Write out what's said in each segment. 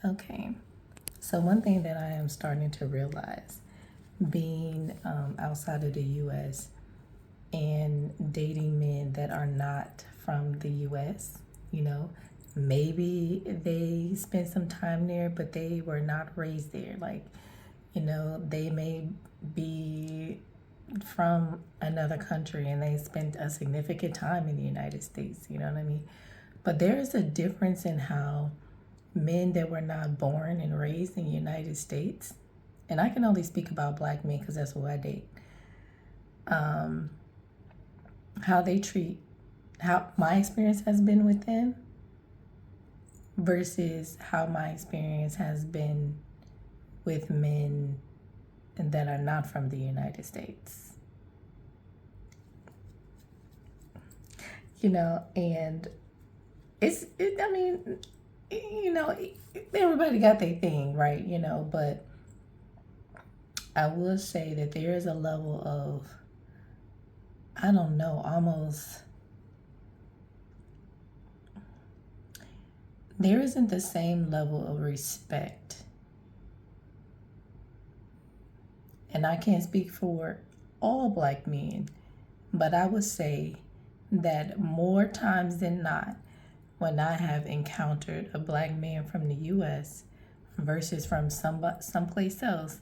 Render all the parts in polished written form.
Okay. So, one thing that I am starting to realize being outside of the US and dating men that are not from the US, you know, maybe they spent some time there, but they were not raised there. Like, they may be from another country and they spent a significant time in the United States, you know what I mean? But there is a difference in how men that were not born and raised in the United States, and I can only speak about black men because that's who I date, how they treat, how my experience has been with them versus how my experience has been with men that are not from the United States. And I mean, everybody got their thing, right? But I will say that there is a level of, I don't know, almost, there isn't the same level of respect. And I can't speak for all black men, but I would say that more times than not, when I have encountered a black man from the US versus from someplace else,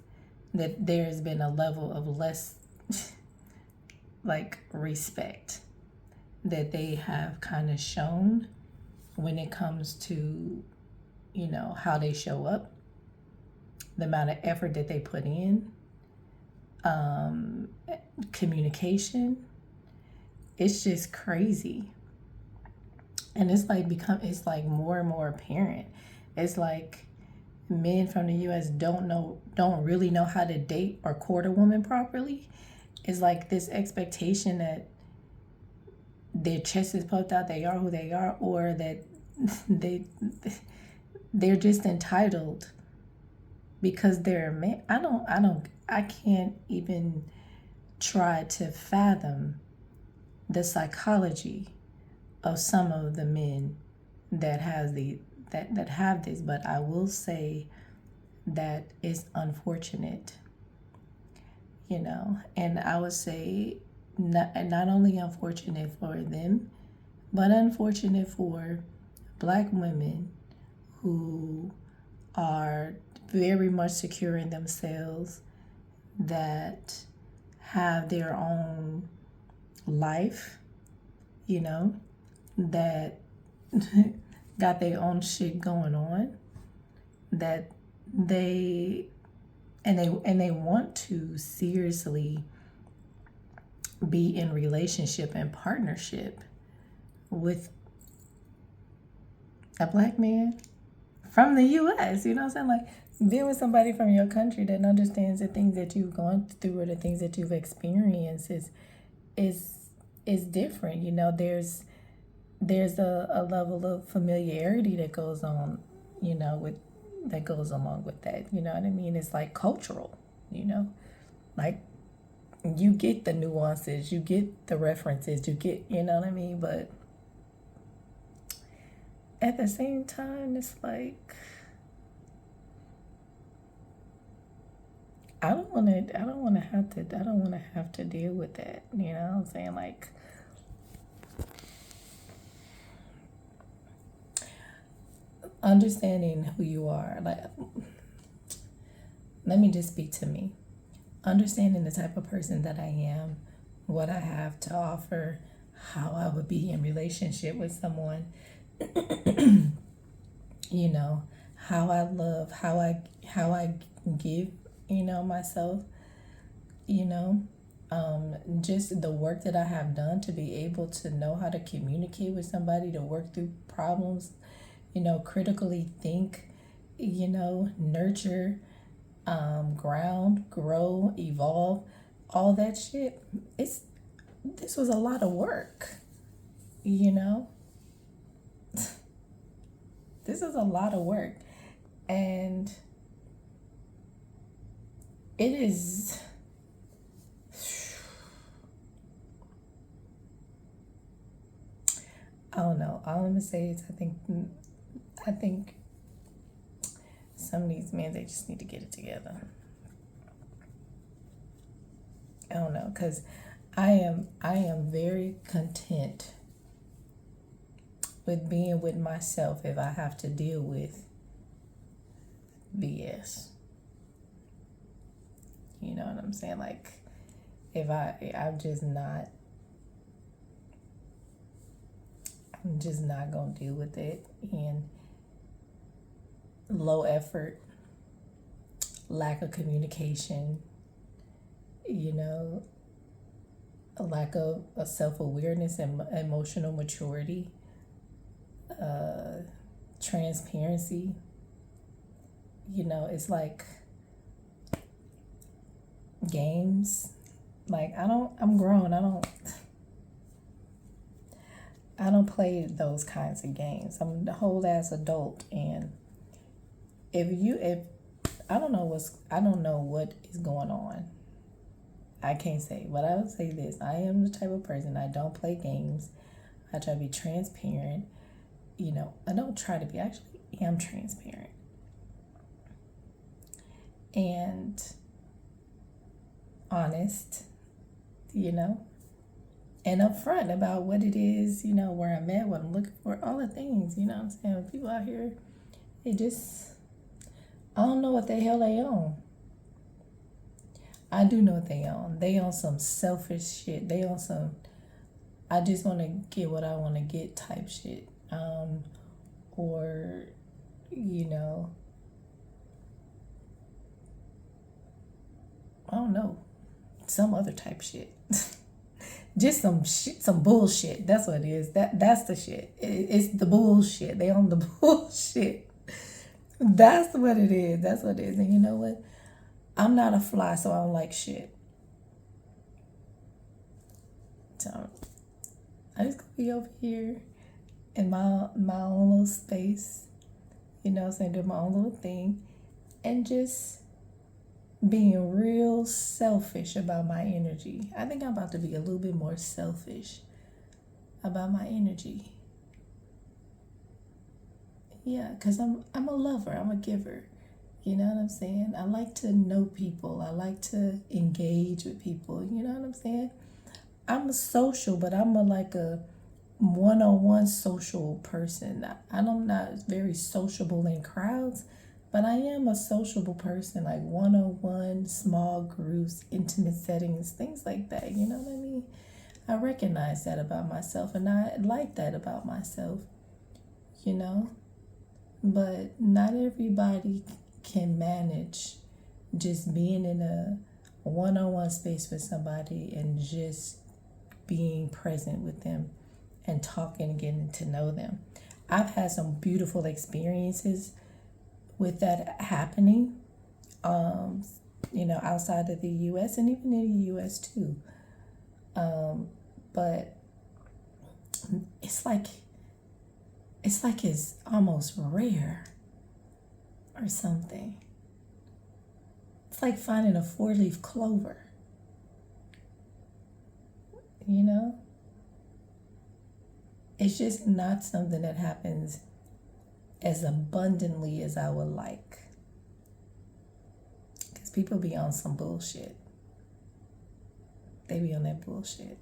that there's been a level of less like respect that they have kind of shown when it comes to, how they show up, the amount of effort that they put in, communication. It's just crazy. And it's like more and more apparent. It's like men from the US don't really know how to date or court a woman properly. It's like this expectation that their chest is puffed out, they are who they are, or that they they're just entitled because they're a man. I can't even try to fathom the psychology of some of the men that have this, but I will say that it's unfortunate, and I would say not only unfortunate for them, but unfortunate for black women who are very much secure in themselves, that have their own life, that got their own shit going on, that they want to seriously be in relationship and partnership with a black man from the US, you know what I'm saying? Like, being with somebody from your country that understands the things that you've gone through or the things that you've experienced is different. There's a level of familiarity that goes on, with that goes along with that. You know what I mean? It's like cultural, like you get the nuances, you get the references, you get, you know what I mean? But at the same time, it's like, I don't want to have to deal with that. You know what I'm saying? Like, understanding who you are. Like, let me just speak to me. Understanding the type of person that I am, what I have to offer, how I would be in relationship with someone, how I love, how I give, myself, you know, just the work that I have done to be able to know how to communicate with somebody, to work through problems, critically think, nurture, ground, grow, evolve, all that shit. This was a lot of work, you know? This is a lot of work. And it is, I don't know. All I'm gonna say is I think some of these men, they just need to get it together. I don't know, because I am very content with being with myself if I have to deal with BS. You know what I'm saying? Like, if I'm just not gonna deal with it. And low effort, lack of communication, you know, a lack of self-awareness and emotional maturity, transparency. You know, it's like games. Like, I'm grown. I don't play those kinds of games. I'm the whole ass adult, and if I don't know what is going on. I can't say, but I would say this: I am the type of person, I don't play games. I try to be transparent. You know, I don't try to be. I actually am transparent and honest. You know, and upfront about what it is, you know, where I'm at, what I'm looking for, all the things, you know what I'm saying? People out here, they just, I don't know what the hell they own. I do know what they own. They own some selfish shit. They own some, I just want to get what I want to get type shit. Or, you know, I don't know, some other type shit. Just some shit, some bullshit. That's what it is. That's the shit. It's the bullshit. They own the bullshit. That's what it is. That's what it is. And you know what? I'm not a fly, so I don't like shit. So I just gonna be over here in my own little space, you know what I'm saying, do my own little thing, and just being real selfish about my energy. I think I'm about to be a little bit more selfish about my energy. Yeah, because I'm a lover, I'm a giver. You know what I'm saying? I like to know people. I like to engage with people. You know what I'm saying? I'm a social, but I'm like a one-on-one social person. I'm not very sociable in crowds, but I am a sociable person, like one-on-one, small groups, intimate settings, things like that. You know what I mean? I recognize that about myself, and I like that about myself, you know? But not everybody can manage just being in a one-on-one space with somebody and just being present with them and talking and getting to know them. I've had some beautiful experiences with that happening, you know, outside of the US and even in the US too. But it's like it's almost rare or something. It's like finding a 4-leaf clover. You know? It's just not something that happens as abundantly as I would like. Because people be on some bullshit. They be on that bullshit.